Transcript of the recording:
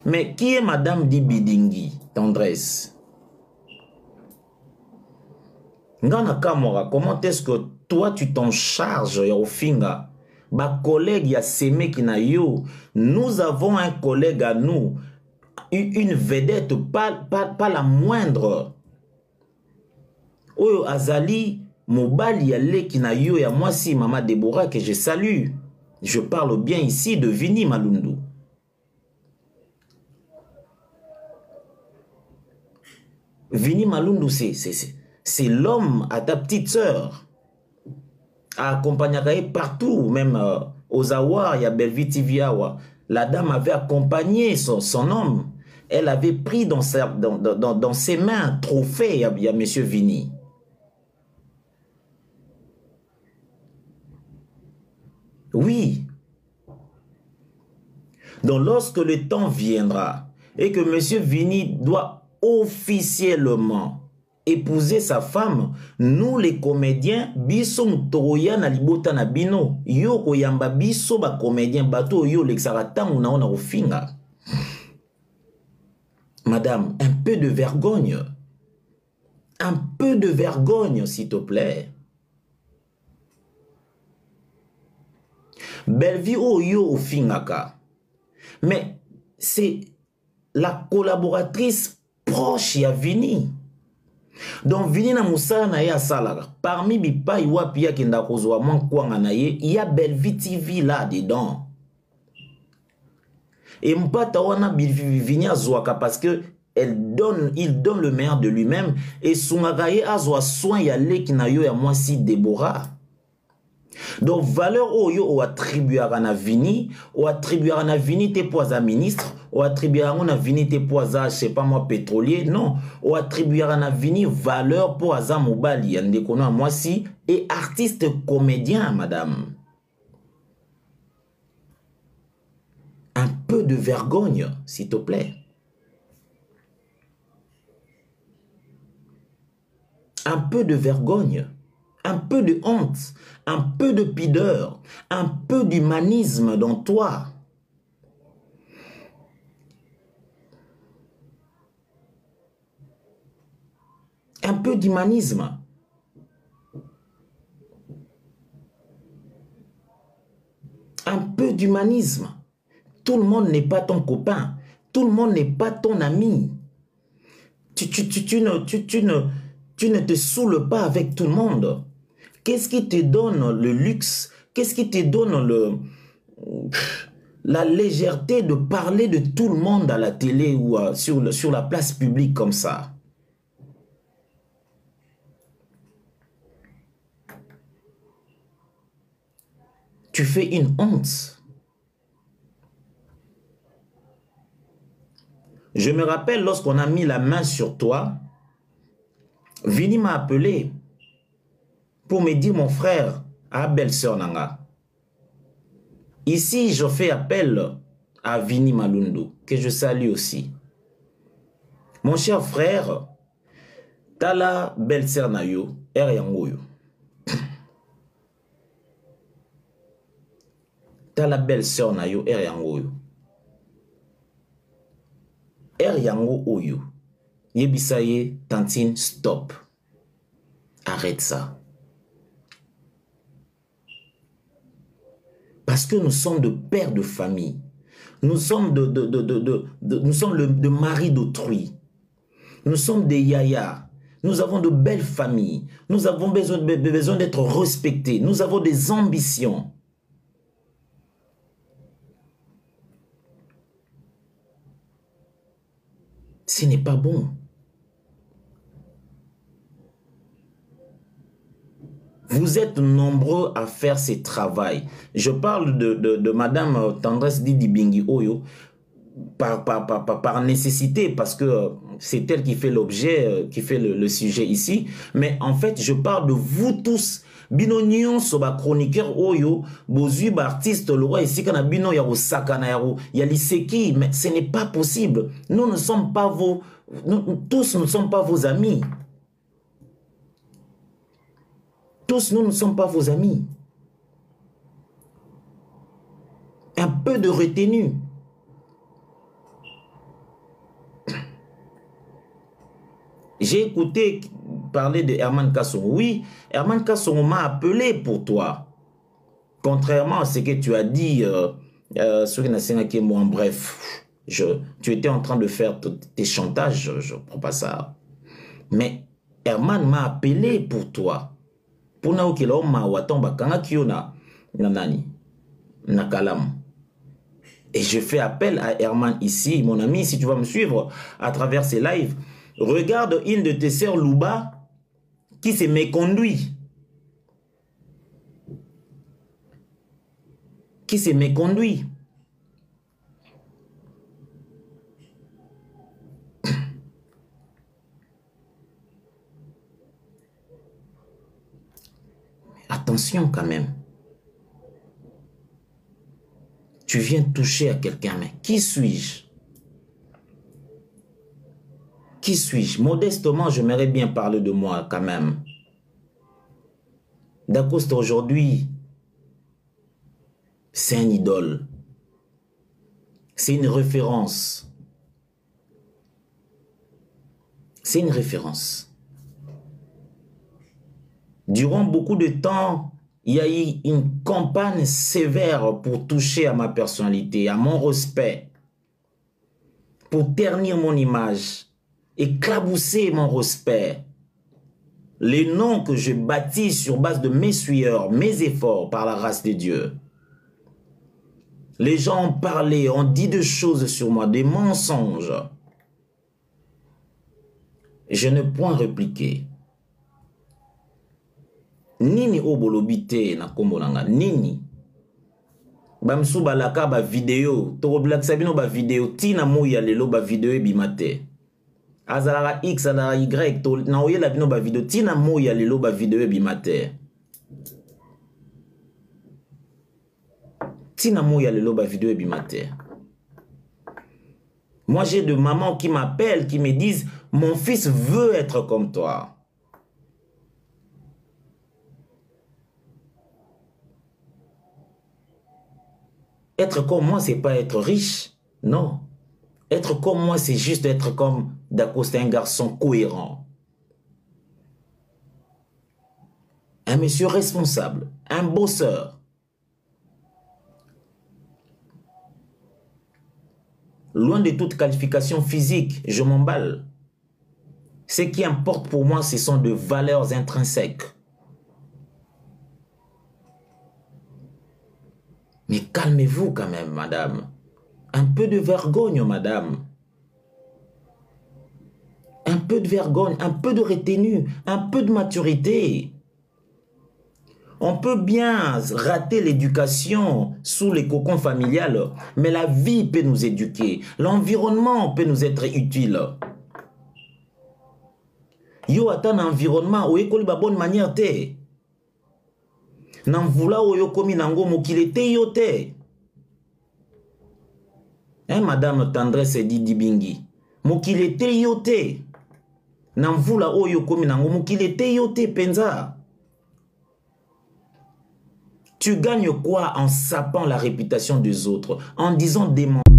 Mais qui est Madame Dibidingi, Tendresse? Ngana Kamora, comment est-ce que toi tu t'en charges au finga? Ma collègue ya Semé Kinayo, nous avons un collègue à nous, une vedette, pas la moindre. Oyo Azali, Mobali Yale Kinayo, ya moi si Maman Déborah que je salue. Je parle bien ici de Vini Malundu. Vini Malundu, c'est l'homme à ta petite sœur. Accompagné partout, même aux Awa, il y a Belvi Tiviawa. La dame avait accompagné son homme. Elle avait pris dans ses mains un trophée, il y a Monsieur Vini. Oui. Donc lorsque le temps viendra et que Monsieur Vini doit officiellement épouser sa femme, nous les comédiens, biso toya na libota na bino, yo koyamba biso ba comédien bato yo l'exaratangu na ona ofinga. Madame, un peu de vergogne. Un peu de vergogne, s'il te plaît. Belvi oyo ofingaka. Mais c'est la collaboratrice proche ya Vini. Donc Vini na musala na ya salaga. Parmi bipa iwapi ya kenda kozwa mwankwanga na ye, il y a Belvi TV là dedans. Et mpata wana Vini azwaka parce que il donne le meilleur de lui-même et sungagaye azwa soin ya leki na yo ya mwasi Déborah. Donc valeur oyo o attribuera na Vini, o attribuera na Vini te poisa ministre, o attribuera na Vini te poisa, je sais pas moi, pétrolier, non, o attribuera na Vini valeur pour aza mobali, yande kono a mwasi, et artiste comédien, madame. Un peu de vergogne, s'il te plaît. Un peu de vergogne. Un peu de honte, un peu de pudeur, un peu d'humanisme dans toi. Un peu d'humanisme. Un peu d'humanisme. Tout le monde n'est pas ton copain. Tout le monde n'est pas ton ami. Tu ne te saoules pas avec tout le monde. Qu'est-ce qui te donne le luxe? Qu'est-ce qui te donne la légèreté de parler de tout le monde à la télé ou sur la place publique comme ça? Tu fais une honte. Je me rappelle lorsqu'on a mis la main sur toi, Vini m'a appelé pour me dire, mon frère, à belle-sœur Nanga. Ici, je fais appel à Vini Malundu, que je salue aussi. Mon cher frère, Tala belle-sœur Nayo, Yangoyo. Tala belle-sœur Nayo, Yangoyo. Yango Oyo. Yebisaye, Tantine, stop. Arrête ça. Parce que nous sommes de pères de famille. Nous sommes nous sommes de mari d'autrui. Nous sommes des yayas. Nous avons de belles familles. Nous avons besoin d'être respectés. Nous avons des ambitions. Ce n'est pas bon. Vous êtes nombreux à faire ce travail. Je parle de Madame Tendresse Didi Bingi Oyo par nécessité, parce que c'est elle qui fait l'objet, qui fait le sujet ici. Mais en fait, je parle de vous tous. Binonion soba chroniqueur Oyo, bozu artiste le roi ici kana bino ya sakana ya liseki, mais ce n'est pas possible. Nous ne sommes pas tous ne sommes pas vos amis. Tous nous ne sommes pas vos amis. Un peu de retenue. J'ai écouté parler de Herman Kassongo. Oui, Herman Kassongo m'a appelé pour toi. Contrairement à ce que tu as dit, bref, tu étais en train de faire tes chantages, je ne crois pas ça. Mais Herman m'a appelé pour toi. Pour na okela o mawatomba kanga kiona na nani na kalam. Et je fais appel à Herman ici, mon ami, si tu vas me suivre à travers ces lives, regarde une de tes sœurs Louba qui s'est méconduit. Qui s'est méconduit. Attention quand même. Tu viens toucher à quelqu'un, mais qui suis-je? Qui suis-je? Modestement, j'aimerais bien parler de moi quand même. Dacoste aujourd'hui, c'est un idole. C'est une référence. C'est une référence. Durant beaucoup de temps, il y a eu une campagne sévère pour toucher à ma personnalité, à mon respect, pour ternir mon image, éclabousser mon respect. Les noms que je bâtis sur base de mes sueurs, mes efforts par la grâce de Dieu. Les gens ont parlé, ont dit des choses sur moi, des mensonges. Je ne point répliquer. Nini obolobite na kombo nanga nini bamsu balaka ba video to black sabino ba video tina moya lelo ba video ebimate azalaka x ala y to na oyela bino ba video tina moya lelo ba video ebimate tina moya lelo ba video ebimate. Moi j'ai de mamans qui m'appellent, qui me disent mon fils veut être comme toi. Être comme moi, c'est pas être riche. Non. Être comme moi, c'est juste être comme Dacoste, un garçon cohérent. Un monsieur responsable. Un bosseur. Loin de toute qualification physique, je m'emballe. Ce qui importe pour moi, ce sont de valeurs intrinsèques. Mais calmez-vous quand même, madame. Un peu de vergogne, madame. Un peu de vergogne, un peu de retenue, un peu de maturité. On peut bien rater l'éducation sous les cocons familiales, mais la vie peut nous éduquer. L'environnement peut nous être utile. Yo attend un environnement où école ba bonne manière te. Nanvula oyo komi nango mokile te yo te. Hein, madame Tendresse dit Bingi. Mokile te yo te. Nanvula oyo komi nango mokile te yo te penza. Tu gagnes quoi en sapant la réputation des autres, en disant des mensonges?